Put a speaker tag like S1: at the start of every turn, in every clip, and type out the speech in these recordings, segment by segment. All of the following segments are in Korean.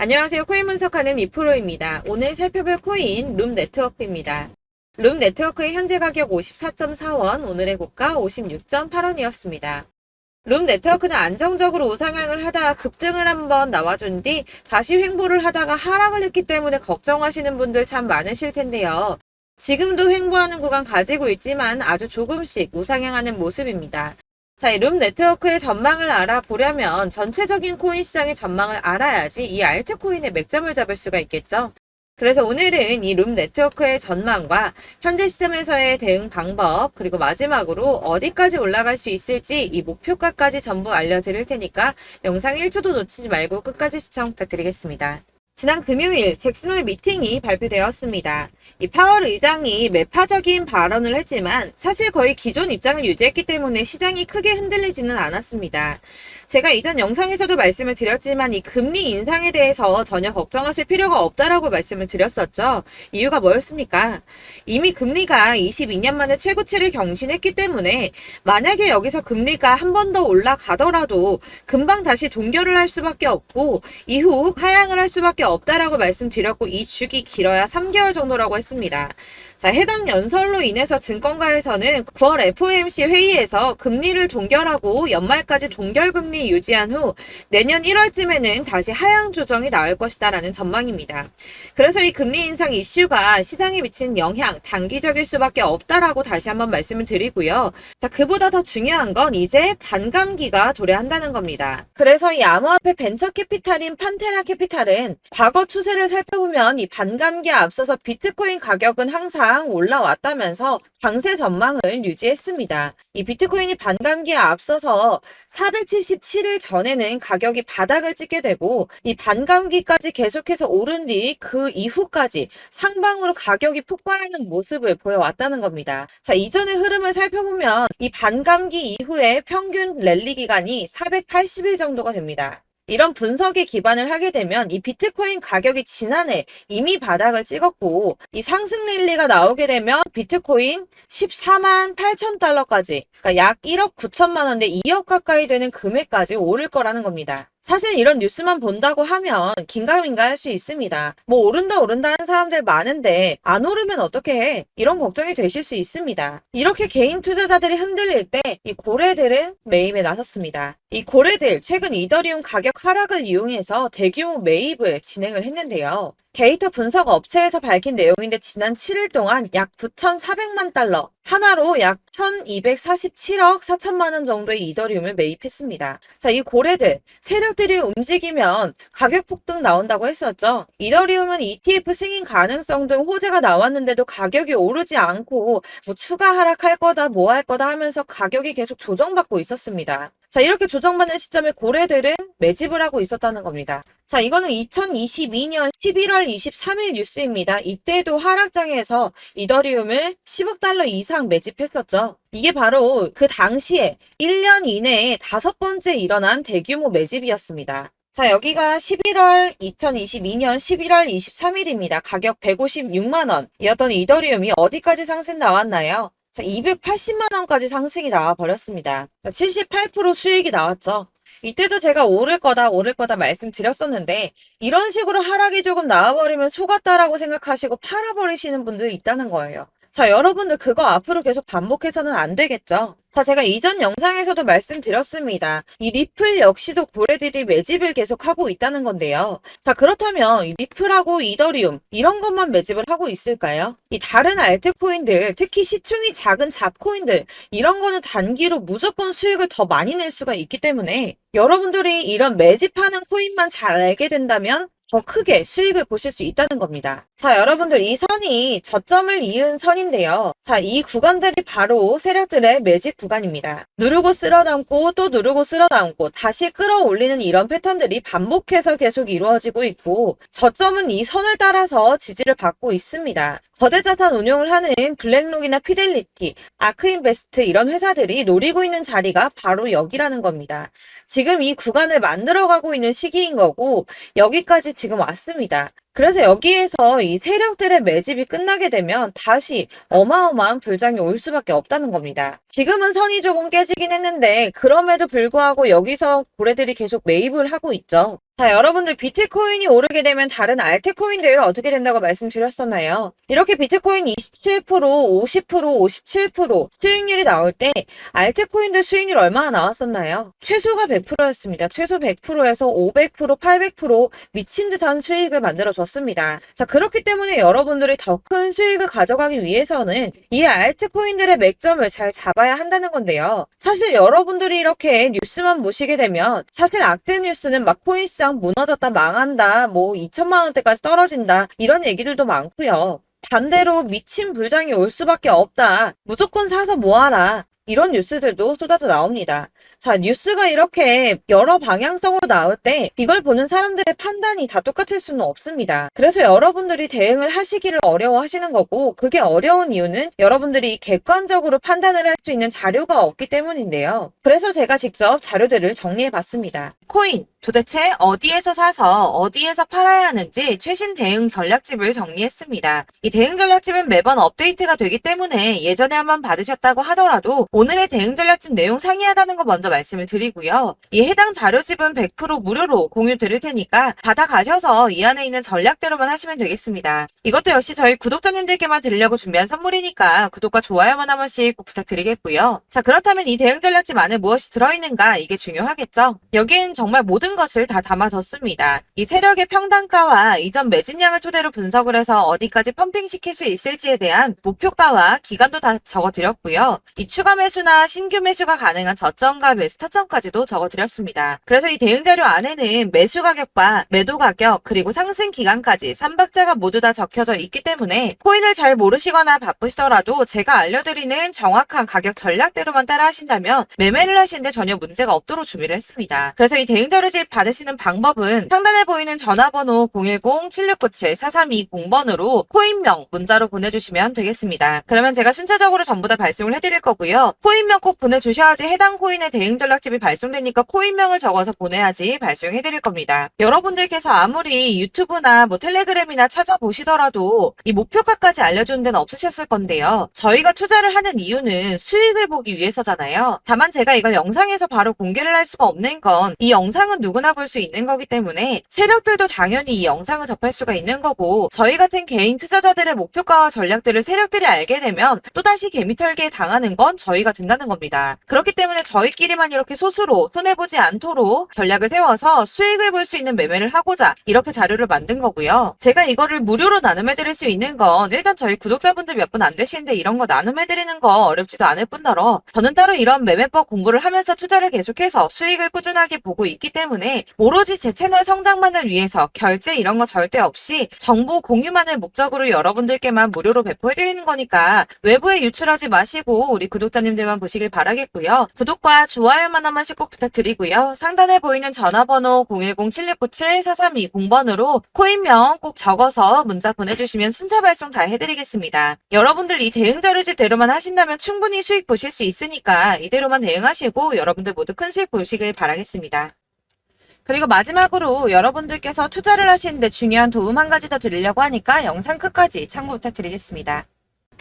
S1: 안녕하세요. 코인 분석하는 이프로입니다. 오늘 살펴볼 코인 룸네트워크입니다. 룸네트워크의 현재 가격 54.4원, 오늘의 고가 56.8원이었습니다. 룸네트워크는 안정적으로 우상향을 하다가 급등을 한번 나와준 뒤 다시 횡보를 하다가 하락을 했기 때문에 걱정하시는 분들 참 많으실 텐데요. 지금도 횡보하는 구간 가지고 있지만 아주 조금씩 우상향하는 모습입니다. 자, 이 룸네트워크의 전망을 알아보려면 전체적인 코인 시장의 전망을 알아야지 이 알트코인의 맥점을 잡을 수가 있겠죠. 그래서 오늘은 이 룸네트워크의 전망과 현재 시점에서의 대응 방법, 그리고 마지막으로 어디까지 올라갈 수 있을지 이 목표가까지 전부 알려드릴 테니까 영상 1초도 놓치지 말고 끝까지 시청 부탁드리겠습니다. 지난 금요일 잭슨홀 미팅이 발표되었습니다. 이 파월 의장이 매파적인 발언을 했지만 사실 거의 기존 입장을 유지했기 때문에 시장이 크게 흔들리지는 않았습니다. 제가 이전 영상에서도 말씀을 드렸지만 이 금리 인상에 대해서 전혀 걱정하실 필요가 없다라고 말씀을 드렸었죠. 이유가 뭐였습니까? 이미 금리가 22년 만에 최고치를 경신했기 때문에 만약에 여기서 금리가 한 번 더 올라가더라도 금방 다시 동결을 할 수밖에 없고 이후 하향을 할 수밖에 없다라고 말씀드렸고 이 주기 길어야 3개월 정도라고 했습니다. 자, 해당 연설로 인해서 증권가에서는 9월 FOMC 회의에서 금리를 동결하고 연말까지 동결금리 유지한 후 내년 1월쯤에는 다시 하향 조정이 나올 것이다라는 전망입니다. 그래서 이 금리 인상 이슈가 시장에 미치는 영향 단기적일 수밖에 없다라고 다시 한번 말씀을 드리고요. 자, 그보다 더 중요한 건 이제 반감기가 도래한다는 겁니다. 그래서 이 암호화폐 벤처 캐피탈인 판테라 캐피탈은 과거 추세를 살펴보면 이 반감기에 앞서서 비트코인 가격은 항상 올라왔다면서 강세 전망을 유지했습니다. 이 비트코인이 반감기에 앞서서 477일 전에는 가격이 바닥을 찍게 되고 이 반감기까지 계속해서 오른 뒤 그 이후까지 상방으로 가격이 폭발하는 모습을 보여왔다는 겁니다. 자, 이전의 흐름을 살펴보면 이 반감기 이후에 평균 랠리 기간이 480일 정도가 됩니다. 이런 분석에 기반을 하게 되면 이 비트코인 가격이 지난해 이미 바닥을 찍었고 이 상승 랠리가 나오게 되면 비트코인 14만 8천 달러까지 그러니까 약 1억 9천만 원대 2억 가까이 되는 금액까지 오를 거라는 겁니다. 사실 이런 뉴스만 본다고 하면 긴가민가 할 수 있습니다. 뭐 오른다 하는 사람들 많은데 안 오르면 어떻게 해? 이런 걱정이 되실 수 있습니다. 이렇게 개인 투자자들이 흔들릴 때 이 고래들은 매입에 나섰습니다. 이 고래들 최근 이더리움 가격 하락을 이용해서 대규모 매입을 진행을 했는데요. 데이터 분석 업체에서 밝힌 내용인데 지난 7일 동안 약 9,400만 달러, 하나로 약 1,247억 4천만 원 정도의 이더리움을 매입했습니다. 자, 이 고래들, 세력들이 움직이면 가격 폭등 나온다고 했었죠. 이더리움은 ETF 승인 가능성 등 호재가 나왔는데도 가격이 오르지 않고 뭐 추가 하락할 거다, 뭐 할 거다 하면서 가격이 계속 조정받고 있었습니다. 자, 이렇게 조정받는 시점에 고래들은 매집을 하고 있었다는 겁니다. 자, 이거는 2022년 11월 23일 뉴스입니다. 이때도 하락장에서 이더리움을 10억 달러 이상 매집했었죠. 이게 바로 그 당시에 1년 이내에 5번째 일어난 대규모 매집이었습니다. 자, 여기가 2022년 11월 23일입니다. 가격 156만 원이었던 이더리움이 어디까지 상승 나왔나요? 자, 280만 원까지 상승이 나와 버렸습니다. 78% 수익이 나왔죠. 이때도 제가 오를 거다 말씀드렸었는데 이런 식으로 하락이 조금 나와버리면 속았다라고 생각하시고 팔아버리시는 분들이 있다는 거예요. 자, 여러분들 그거 앞으로 계속 반복해서는 안 되겠죠. 자, 제가 이전 영상에서도 말씀드렸습니다. 이 리플 역시도 고래들이 매집을 계속하고 있다는 건데요. 자, 그렇다면 이 리플하고 이더리움 이런 것만 매집을 하고 있을까요? 이 다른 알트코인들, 특히 시총이 작은 잡코인들 이런 거는 단기로 무조건 수익을 더 많이 낼 수가 있기 때문에 여러분들이 이런 매집하는 코인만 잘 알게 된다면 더 크게 수익을 보실 수 있다는 겁니다. 자, 여러분들 이 선이 저점을 이은 선인데요. 자, 이 구간들이 바로 세력들의 매집 구간입니다. 누르고 쓸어담고 또 누르고 쓸어담고 다시 끌어올리는 이런 패턴들이 반복해서 계속 이루어지고 있고 저점은 이 선을 따라서 지지를 받고 있습니다. 거대자산 운용을 하는 블랙록이나 피델리티, 아크인베스트 이런 회사들이 노리고 있는 자리가 바로 여기라는 겁니다. 지금 이 구간을 만들어가고 있는 시기인 거고 여기까지 지금 왔습니다. 그래서 여기에서 이 세력들의 매집이 끝나게 되면 다시 어마어마한 불장이 올 수밖에 없다는 겁니다. 지금은 선이 조금 깨지긴 했는데 그럼에도 불구하고 여기서 고래들이 계속 매입을 하고 있죠. 자, 여러분들 비트코인이 오르게 되면 다른 알트코인들 어떻게 된다고 말씀드렸었나요? 이렇게 비트코인 27%, 50%, 57% 수익률이 나올 때 알트코인들 수익률 얼마나 나왔었나요? 최소가 100%였습니다. 최소 100%에서 500%, 800% 미친 듯한 수익을 만들어줬습니다. 자, 그렇기 때문에 여러분들이 더 큰 수익을 가져가기 위해서는 이 알트코인들의 맥점을 잘 잡아야 한다는 건데요. 사실 여러분들이 이렇게 뉴스만 보시게 되면 사실 악재 뉴스는 막 코인시장 무너졌다, 망한다, 뭐 2천만 원대까지 떨어진다 이런 얘기들도 많고요. 반대로 미친 불장이 올 수밖에 없다. 무조건 사서 모아라. 이런 뉴스들도 쏟아져 나옵니다. 자, 뉴스가 이렇게 여러 방향성으로 나올 때 이걸 보는 사람들의 판단이 다 똑같을 수는 없습니다. 그래서 여러분들이 대응을 하시기를 어려워하시는 거고, 그게 어려운 이유는 여러분들이 객관적으로 판단을 할 수 있는 자료가 없기 때문인데요. 그래서 제가 직접 자료들을 정리해 봤습니다. 코인, 도대체 어디에서 사서 어디에서 팔아야 하는지 최신 대응 전략집을 정리했습니다. 이 대응 전략집은 매번 업데이트가 되기 때문에 예전에 한번 받으셨다고 하더라도 오늘의 대응 전략집 내용 상이하다는 거 먼저 말씀을 드리고요. 이 해당 자료집은 100% 무료로 공유 드릴 테니까 받아가셔서 이 안에 있는 전략대로만 하시면 되겠습니다. 이것도 역시 저희 구독자님들께만 드리려고 준비한 선물이니까 구독과 좋아요만 한 번씩 꼭 부탁드리겠고요. 자, 그렇다면 이 대응 전략집 안에 무엇이 들어있는가, 이게 중요하겠죠? 여기엔 정말 모든 것을 다 담아뒀습니다. 이 세력의 평단가와 이전 매집량을 토대로 분석을 해서 어디까지 펌핑시킬 수 있을지에 대한 목표가와 기간도 다 적어드렸고요. 이 추가 매수나 신규 매수가 가능한 저점과 매수 타점까지도 적어드렸습니다. 그래서 이 대응 자료 안에는 매수 가격과 매도 가격 그리고 상승 기간까지 3박자가 모두 다 적혀져 있기 때문에 코인을 잘 모르시거나 바쁘시더라도 제가 알려드리는 정확한 가격 전략대로만 따라 하신다면 매매를 하시는데 전혀 문제가 없도록 준비를 했습니다. 그래서 이 대응 자료집 받으시는 방법은 상단에 보이는 전화번호 010-7697-4320번으로 코인명 문자로 보내주시면 되겠습니다. 그러면 제가 순차적으로 전부 다 발송을 해드릴 거고요. 코인명 꼭 보내주셔야지 해당 코인의 대응 전략집이 발송되니까 코인명을 적어서 보내야지 발송해드릴 겁니다. 여러분들께서 아무리 유튜브나 뭐 텔레그램이나 찾아보시더라도 이 목표가까지 알려주는 데는 없으셨을 건데요. 저희가 투자를 하는 이유는 수익을 보기 위해서잖아요. 다만 제가 이걸 영상에서 바로 공개를 할 수가 없는 건 이 영상은 누구나 볼 수 있는 거기 때문에 세력들도 당연히 이 영상을 접할 수가 있는 거고, 저희 같은 개인 투자자들의 목표가와 전략들을 세력들이 알게 되면 또다시 개미털기에 당하는 건 저희가 된다는 겁니다. 그렇기 때문에 저희끼리만 이렇게 소수로 손해보지 않도록 전략을 세워서 수익을 볼 수 있는 매매를 하고자 이렇게 자료를 만든 거고요. 제가 이거를 무료로 나눔해드릴 수 있는 건 일단 저희 구독자분들 몇 분 안 되시는데 이런 거 나눔해드리는 거 어렵지도 않을 뿐더러 저는 따로 이런 매매법 공부를 하면서 투자를 계속해서 수익을 꾸준하게 보고 있기 때문에 오로지 제 채널 성장만을 위해서 결제 이런 거 절대 없이 정보 공유만을 목적으로 여러분들께만 무료로 배포해드리는 거니까 외부에 유출하지 마시고 우리 구독자님들만 보시길 바라겠고요. 구독과 좋아요만 한 번씩 꼭 부탁드리고요. 상단에 보이는 전화번호 010-7697-4320번으로 코인명 꼭 적어서 문자 보내주시면 순차 발송 다 해드리겠습니다. 여러분들 이 대응 자료집 대로만 하신다면 충분히 수익 보실 수 있으니까 이대로만 대응하시고 여러분들 모두 큰 수익 보시길 바라겠습니다. 그리고 마지막으로 여러분들께서 투자를 하시는데 중요한 도움 한 가지 더 드리려고 하니까 영상 끝까지 참고 부탁드리겠습니다.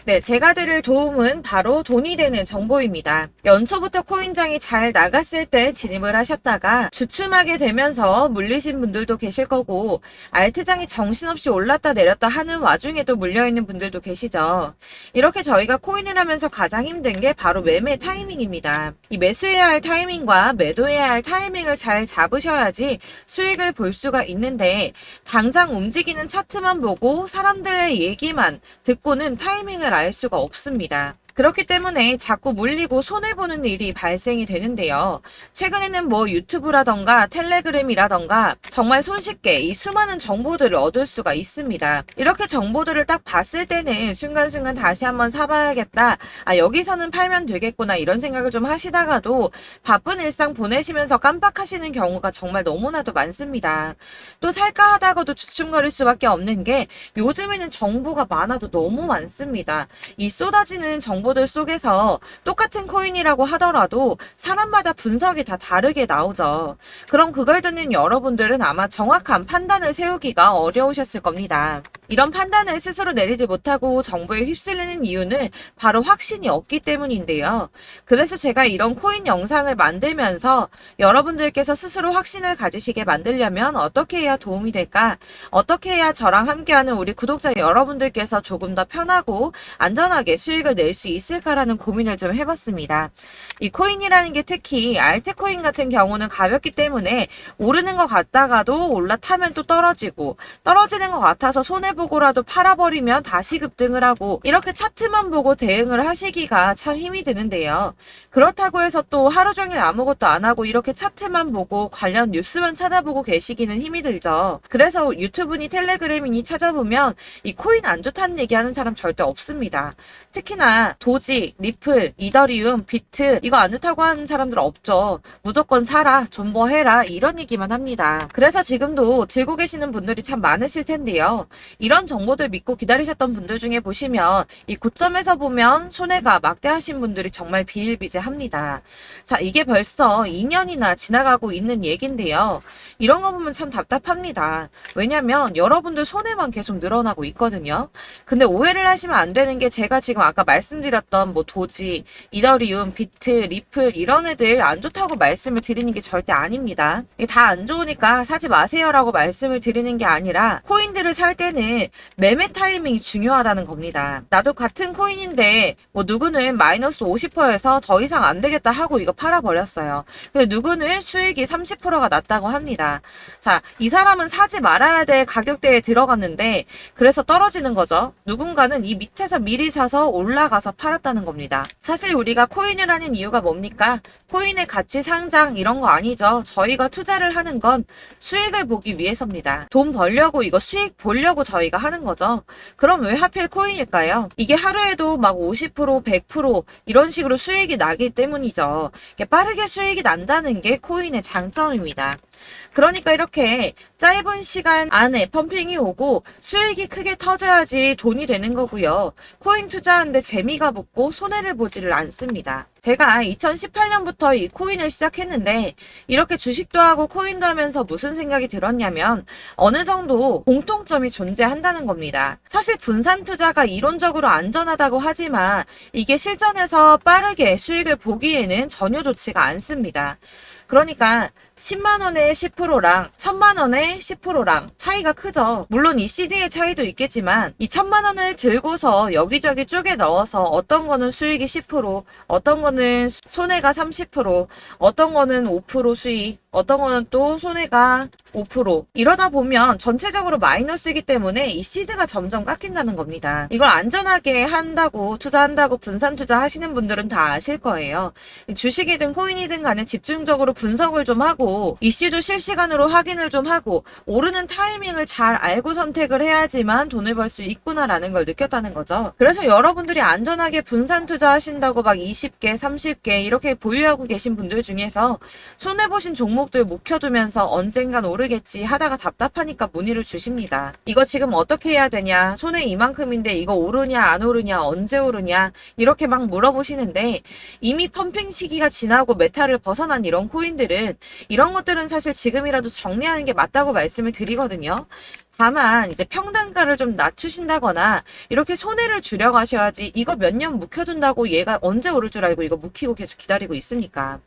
S1: 네, 제가 드릴 도움은 바로 돈이 되는 정보입니다. 연초부터 코인장이 잘 나갔을 때 진입을 하셨다가 주춤하게 되면서 물리신 분들도 계실 거고, 알트장이 정신없이 올랐다 내렸다 하는 와중에도 물려있는 분들도 계시죠. 이렇게 저희가 코인을 하면서 가장 힘든 게 바로 매매 타이밍입니다. 이 매수해야 할 타이밍과 매도해야 할 타이밍을 잘 잡으셔야지 수익을 볼 수가 있는데, 당장 움직이는 차트만 보고 사람들의 얘기만 듣고는 타이밍을 알 수가 없습니다. 그렇기 때문에 자꾸 물리고 손해보는 일이 발생이 되는데요. 최근에는 뭐 유튜브라던가 텔레그램이라던가 정말 손쉽게 이 수많은 정보들을 얻을 수가 있습니다. 이렇게 정보들을 딱 봤을 때는 순간순간 다시 한번 사봐야겠다, 아 여기서는 팔면 되겠구나 이런 생각을 좀 하시다가도 바쁜 일상 보내시면서 깜빡하시는 경우가 정말 너무나도 많습니다. 또 살까 하다가도 주춤거릴 수밖에 없는 게 요즘에는 정보가 많아도 너무 많습니다. 이 쏟아지는 정보 정보들 속에서 똑같은 코인이라고 하더라도 사람마다 분석이 다 다르게 나오죠. 그럼 그걸 듣는 여러분들은 아마 정확한 판단을 세우기가 어려우셨을 겁니다. 이런 판단을 스스로 내리지 못하고 정보에 휩쓸리는 이유는 바로 확신이 없기 때문인데요. 그래서 제가 이런 코인 영상을 만들면서 여러분들께서 스스로 확신을 가지시게 만들려면 어떻게 해야 도움이 될까? 어떻게 해야 저랑 함께하는 우리 구독자 여러분들께서 조금 더 편하고 안전하게 수익을 낼 수 있을까라는 고민을 좀 해봤습니다. 이 코인이라는 게 특히 알트코인 같은 경우는 가볍기 때문에 오르는 것 같다가도 올라타면 또 떨어지고 떨어지는 것 같아서 손해보고라도 팔아버리면 다시 급등을 하고 이렇게 차트만 보고 대응을 하시기가 참 힘이 드는데요. 그렇다고 해서 또 하루 종일 아무것도 안 하고 이렇게 차트만 보고 관련 뉴스만 찾아보고 계시기는 힘이 들죠. 그래서 유튜브니 텔레그램이니 찾아보면 이 코인 안 좋다는 얘기하는 사람 절대 없습니다. 특히나 도지, 리플, 이더리움, 비트 이거 안 좋다고 하는 사람들 없죠. 무조건 사라, 존버해라 이런 얘기만 합니다. 그래서 지금도 들고 계시는 분들이 참 많으실 텐데요. 이런 정보들 믿고 기다리셨던 분들 중에 보시면 이 고점에서 보면 손해가 막대하신 분들이 정말 비일비재합니다. 자, 이게 벌써 2년이나 지나가고 있는 얘긴데요. 이런 거 보면 참 답답합니다. 왜냐면 여러분들 손해만 계속 늘어나고 있거든요. 근데 오해를 하시면 안 되는 게 제가 지금 아까 말씀드렸던 뭐 도지, 이더리움, 비트, 리플 이런 애들 안 좋다고 말씀을 드리는 게 절대 아닙니다. 이게 다 안 좋으니까 사지 마세요라고 말씀을 드리는 게 아니라 코인들을 살 때는 매매 타이밍이 중요하다는 겁니다. 나도 같은 코인인데 뭐 누구는 마이너스 50%에서 더 이상 안 되겠다 하고 이거 팔아버렸어요. 근데 누구는 수익이 30%가 났다고 합니다. 자, 이 사람은 사지 말아야 될 가격대에 들어갔는데 그래서 떨어지는 거죠. 누군가는 이 밑에서 미리 사서 올라가서 팔았다는 겁니다. 사실 우리가 코인을 하는 이유가 뭡니까? 코인의 가치 상장 이런 거 아니죠. 저희가 투자를 하는 건 수익을 보기 위해서입니다. 돈 벌려고 이거 수익 보려고 저희가 하는 거죠. 그럼 왜 하필 코인일까요? 이게 하루에도 막 50%, 100% 이런 식으로 수익이 나기 때문이죠. 빠르게 수익이 난다는 게 코인의 장점입니다. 그러니까 이렇게 짧은 시간 안에 펌핑이 오고 수익이 크게 터져야지 돈이 되는 거고요. 코인 투자하는데 재미가 붙고 손해를 보지를 않습니다. 제가 2018년부터 이 코인을 시작했는데 이렇게 주식도 하고 코인도 하면서 무슨 생각이 들었냐면 어느 정도 공통점이 존재한다는 겁니다. 사실 분산 투자가 이론적으로 안전하다고 하지만 이게 실전에서 빠르게 수익을 보기에는 전혀 좋지가 않습니다. 그러니까 10만원의 10%랑 1000만원의 10%랑 차이가 크죠. 물론 이 CD의 차이도 있겠지만 이 1000만원을 들고서 여기저기 쪼개 넣어서 어떤 거는 수익이 10%, 어떤 거는 손해가 30%, 어떤 거는 5% 수익, 어떤 거는 또 손해가 5%. 이러다 보면 전체적으로 마이너스이기 때문에 이 시드가 점점 깎인다는 겁니다. 이걸 안전하게 한다고 투자한다고 분산 투자하시는 분들은 다 아실 거예요. 주식이든 코인이든 간에 집중적으로 분석을 좀 하고 이슈도 실시간으로 확인을 좀 하고 오르는 타이밍을 잘 알고 선택을 해야지만 돈을 벌 수 있구나라는 걸 느꼈다는 거죠. 그래서 여러분들이 안전하게 분산 투자하신다고 막 20개, 30개 이렇게 보유하고 계신 분들 중에서 손해보신 종목들 묵혀두면서 언젠간 오르겠지 하다가 답답하니까 문의를 주십니다. 이거 지금 어떻게 해야 되냐? 손해 이만큼인데 이거 오르냐 안 오르냐 언제 오르냐 이렇게 막 물어보시는데 이미 펌핑 시기가 지나고 메타를 벗어난 이런 코인들은 이런 것들은 사실 지금이라도 정리하는 게 맞다고 말씀을 드리거든요. 다만 이제 평단가를 좀 낮추신다거나 이렇게 손해를 줄여가셔야지 이거 몇 년 묵혀둔다고 얘가 언제 오를 줄 알고 이거 묵히고 계속 기다리고 있습니까?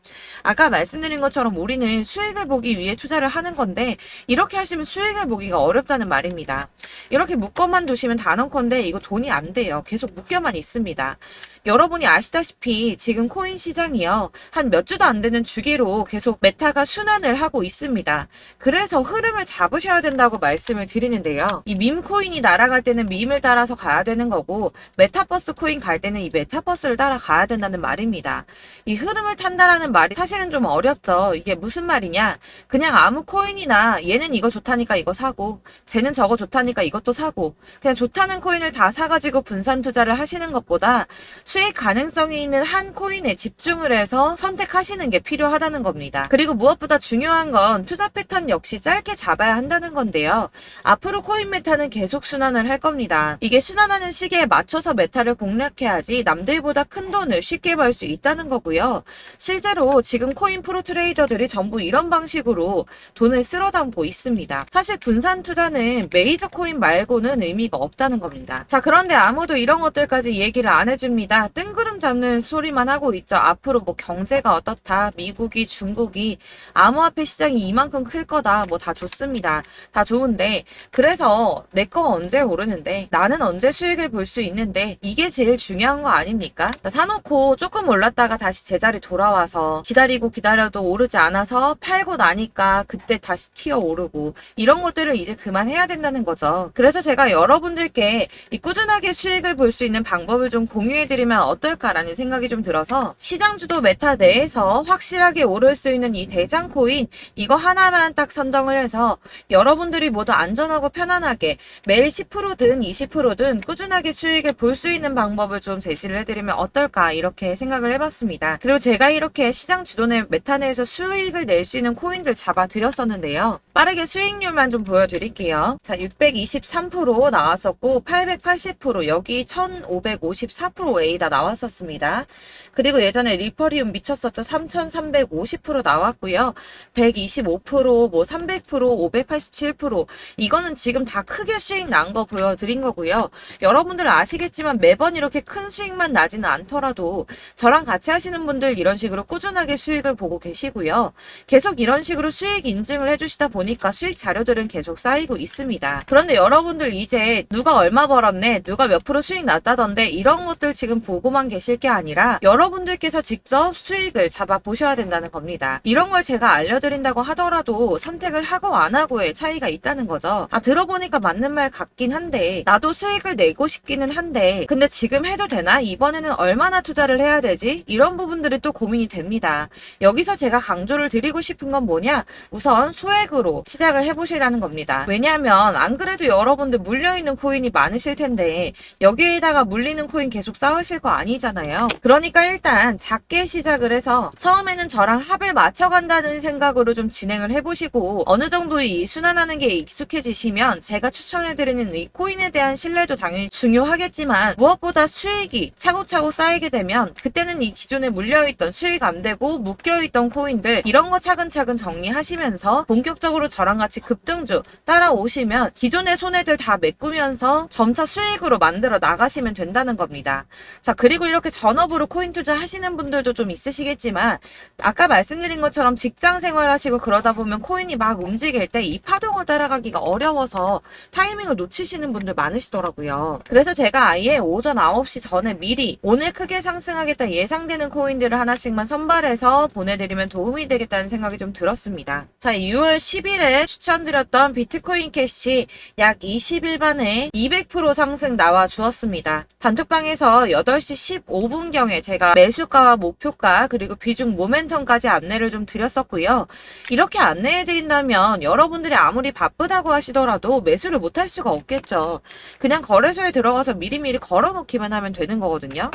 S1: 아까 말씀드린 것처럼 우리는 수익을 보기 위해 투자를 하는 건데 이렇게 하시면 수익을 보기가 어렵다는 말입니다. 이렇게 묶어만 두시면 단언컨대 이거 돈이 안 돼요. 계속 묶여만 있습니다. 여러분이 아시다시피 지금 코인 시장이요. 한 몇 주도 안 되는 주기로 계속 메타가 순환을 하고 있습니다. 그래서 흐름을 잡으셔야 된다고 말씀을 드리는데요. 이 밈 코인이 날아갈 때는 밈을 따라서 가야 되는 거고 메타버스 코인 갈 때는 이 메타버스를 따라가야 된다는 말입니다. 이 흐름을 탄다라는 말이 사실은 좀 어렵죠. 이게 무슨 말이냐. 그냥 아무 코인이나 얘는 이거 좋다니까 이거 사고 쟤는 저거 좋다니까 이것도 사고 그냥 좋다는 코인을 다 사가지고 분산 투자를 하시는 것보다 수익 가능성이 있는 한 코인에 집중을 해서 선택하시는 게 필요하다는 겁니다. 그리고 무엇보다 중요한 건 투자 패턴 역시 짧게 잡아야 한다는 건데요. 앞으로 코인 메타는 계속 순환을 할 겁니다. 이게 순환하는 시기에 맞춰서 메타를 공략해야지 남들보다 큰 돈을 쉽게 벌 수 있다는 거고요. 실제로 지금 코인 프로 트레이더들이 전부 이런 방식으로 돈을 쓸어 담고 있습니다. 사실 분산 투자는 메이저 코인 말고는 의미가 없다는 겁니다. 자, 그런데 아무도 이런 것들까지 얘기를 안 해줍니다. 뜬구름 잡는 소리만 하고 있죠. 앞으로 뭐 경제가 어떻다, 미국이, 중국이, 암호화폐 시장이 이만큼 클 거다, 뭐 다 좋습니다. 다 좋은데, 그래서 내 거 언제 오르는데, 나는 언제 수익을 볼 수 있는데, 이게 제일 중요한 거 아닙니까? 사놓고 조금 올랐다가 다시 제자리 돌아와서 기다리고 기다려도 오르지 않아서 팔고 나니까 그때 다시 튀어 오르고, 이런 것들을 이제 그만해야 된다는 거죠. 그래서 제가 여러분들께 이 꾸준하게 수익을 볼 수 있는 방법을 좀 공유해드리면 어떨까라는 생각이 좀 들어서, 시장주도 메타 내에서 확실하게 오를 수 있는 이 대장 코인, 이거 하나만 딱 선정을 해서 여러분들이 모두 안전하고 편안하게 매일 10%든 20%든 꾸준하게 수익을 볼 수 있는 방법을 좀 제시를 해드리면 어떨까, 이렇게 생각을 해봤습니다. 그리고 제가 이렇게 시장 주도내 메타 내에서 수익을 낼 수 있는 코인들 잡아드렸었는데요. 빠르게 수익률만 좀 보여드릴게요. 자, 623% 나왔었고 880%, 여기 1554% A다 나왔었습니다. 그리고 예전에 리퍼리움 미쳤었죠. 3350% 나왔고요. 125%, 뭐 300%, 587%, 이거는 지금 다 크게 수익 난 거 보여드린 거고요. 여러분들 아시겠지만 매번 이렇게 큰 수익만 나지는 않더라도 저랑 같이 하시는 분들 이런 식으로 꾸준하게 수익을 보고 계시고요. 계속 이런 식으로 수익 인증을 해주시다 보니까 수익 자료들은 계속 쌓이고 있습니다. 그런데 여러분들 이제 누가 얼마 벌었네, 누가 몇 프로 수익 났다던데, 이런 것들 지금 보고만 계실 게 아니라 여러분들께서 직접 수익을 잡아 보셔야 된다는 겁니다. 이런 걸 제가 알려드린다고 하더라도 선택을 하고 안 하고의 차이가 있다는 거죠. 들어보니까 맞는 말 같긴 한데, 나도 수익을 내고 싶기는 한데 근데 지금 해도 되나? 이번에는 얼마나 투자를 해야 되지? 이런 부분들이 또 고민이 됩니다. 여기서 제가 강조를 드리고 싶은 건 뭐냐? 우선 소액으로 시작을 해보시라는 겁니다. 왜냐하면 안 그래도 여러분들 물려있는 코인이 많으실 텐데 여기에다가 물리는 코인 계속 쌓으실 거 아니잖아요. 그러니까 일단 작게 시작을 해서 처음에는 저랑 합을 맞춰간다는 생각으로 좀 진행을 해보시고, 어느 정도 이 순환하는 게 익숙해지시면 제가 추천해드리는 이 코인에 대한 신뢰도 당연히 중요하겠지만, 무엇보다 수익이 차곡차곡 쌓이게 되면 그때는 이 기존에 물려있던, 수익 안 되고 묶여있던 코인들, 이런 거 차근차근 정리하시면서 본격적으로 저랑 같이 급등주 따라오시면 기존의 손해들 다 메꾸면서 점차 수익으로 만들어 나가시면 된다는 겁니다. 자, 그리고 이렇게 전업으로 코인 투자 하시는 분들도 좀 있으시겠지만, 아까 말씀드린 것처럼 직장 생활하시고 그러다 보면 코인이 막 움직일 때 이 파동을 따라가기가 어려워서 타이밍을 놓치시는 분들 많으시더라고요. 그래서 제가 아예 오전 9시 전에 미리 오늘 크게 상승하겠다 예상되는 코인들을 하나씩만 선발해서 보내드리면 도움이 되겠다는 생각이 좀 들었습니다. 자, 6월 10일에 추천드렸던 비트코인 캐시 약 20일 만에 200% 상승 나와 주었습니다. 단톡방에서 8시 15분경에 제가 매수가와 목표가 그리고 비중 모멘텀까지 안내를 좀 드렸었고요. 이렇게 안내해드린다면 여러분들이 아무리 바쁘다고 하시더라도 매수를 못할 수가 없겠죠. 그냥 거래소에 들어가서 미리미리 걸어놓기만 하면 되는 거거든요.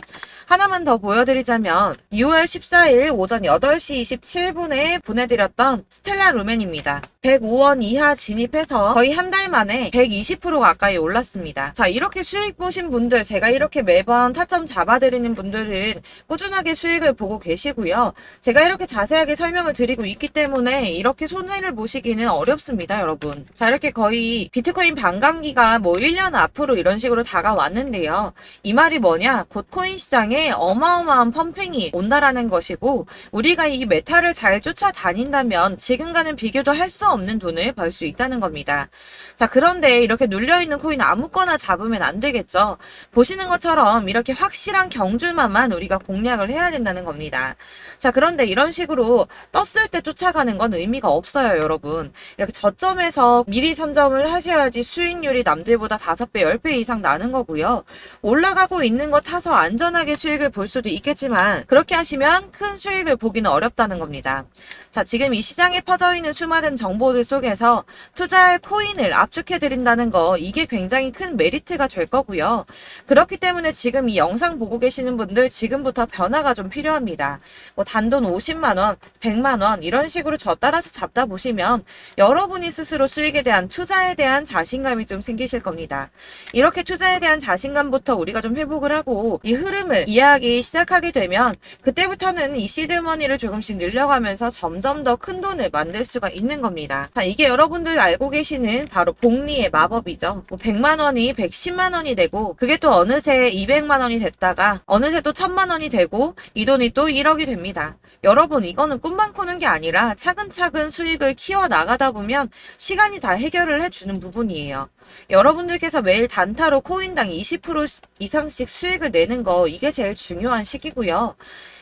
S1: 하나만 더 보여드리자면 6월 14일 오전 8시 27분에 보내드렸던 스텔라 루멘입니다. 105원 이하 진입해서 거의 한 달 만에 120% 가까이 올랐습니다. 자, 이렇게 수익 보신 분들, 제가 이렇게 매번 타점 잡아드리는 분들은 꾸준하게 수익을 보고 계시고요. 제가 이렇게 자세하게 설명을 드리고 있기 때문에 이렇게 손해를 보시기는 어렵습니다, 여러분. 자, 이렇게 거의 비트코인 반감기가 뭐 1년 앞으로 이런 식으로 다가왔는데요. 이 말이 뭐냐? 곧 코인 시장에 어마어마한 펌핑이 온다라는 것이고, 우리가 이 메타를 잘 쫓아다닌다면 지금과는 비교도 할 수 없는 돈을 벌 수 있다는 겁니다. 자, 그런데 이렇게 눌려있는 코인 아무거나 잡으면 안 되겠죠. 보시는 것처럼 이렇게 확실한 경주만만 우리가 공략을 해야 된다는 겁니다. 자, 그런데 이런 식으로 떴을 때 쫓아가는 건 의미가 없어요, 여러분. 이렇게 저점에서 미리 선점을 하셔야지 수익률이 남들보다 5배, 10배 이상 나는 거고요. 올라가고 있는 거 타서 안전하게 수익을 볼 수도 있겠지만 그렇게 하시면 큰 수익을 보기는 어렵다는 겁니다. 자, 지금 이 시장에 퍼져 있는 수많은 정보들 속에서 투자할 코인을 압축해드린다는 거, 이게 굉장히 큰 메리트가 될 거고요. 그렇기 때문에 지금 이 영상 보고 계시는 분들 지금부터 변화가 좀 필요합니다. 뭐 단돈 50만원, 100만원 이런 식으로 저 따라서 잡다 보시면 여러분이 스스로 수익에 대한 투자에 대한 자신감이 좀 생기실 겁니다. 이렇게 투자에 대한 자신감부터 우리가 좀 회복을 하고 이 흐름을 이해하기 시작하게 되면 그때부터는 이 시드머니를 조금씩 늘려가면서 점점 더 큰 돈을 만들 수가 있는 겁니다. 자, 이게 여러분들 알고 계시는 바로 복리의 마법이죠. 뭐 100만 원이 110만 원이 되고 그게 또 어느새 200만 원이 됐다가 어느새 또 1000만 원이 되고 이 돈이 또 1억이 됩니다. 여러분, 이거는 꿈만 꾸는 게 아니라 차근차근 수익을 키워 나가다 보면 시간이 다 해결을 해주는 부분이에요. 여러분들께서 매일 단타로 코인당 20% 이상씩 수익을 내는 거, 이게 제일 중요한 시기고요.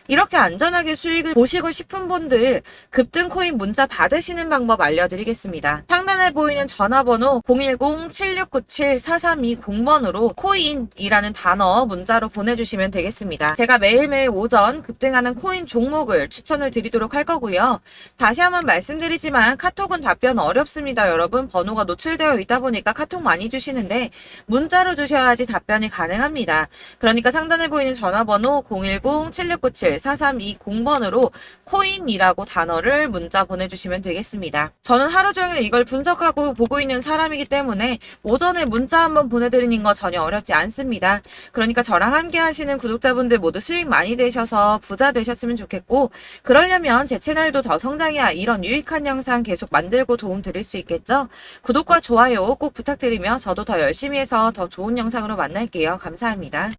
S1: 이렇게 안전하게 수익을 보시고 싶은 분들 급등 코인 문자 받으시는 방법 알려드리겠습니다. 상단에 보이는 전화번호 010-7697-4320번으로 코인이라는 단어 문자로 보내주시면 되겠습니다. 제가 매일매일 오전 급등하는 코인 종목을 추천을 드리도록 할 거고요. 다시 한번 말씀드리지만 카톡은 답변 어렵습니다. 여러분, 번호가 노출되어 있다 보니까 카톡 많이 주시는데 문자로 주셔야지 답변이 가능합니다. 그러니까 상단에 보이는 전화번호 010-7697-4320번으로 코인이라고 단어를 문자 보내주시면 되겠습니다. 저는 하루 종일 이걸 분석하고 보고 있는 사람이기 때문에 오전에 문자 한번 보내드리는 거 전혀 어렵지 않습니다. 그러니까 저랑 함께 하시는 구독자분들 모두 수익 많이 되셔서 부자 되셨으면 좋겠고, 그러려면 제 채널도 더 성장해야 이런 유익한 영상 계속 만들고 도움 드릴 수 있겠죠? 구독과 좋아요 꼭 부탁드리며 저도 더 열심히 해서 더 좋은 영상으로 만날게요. 감사합니다.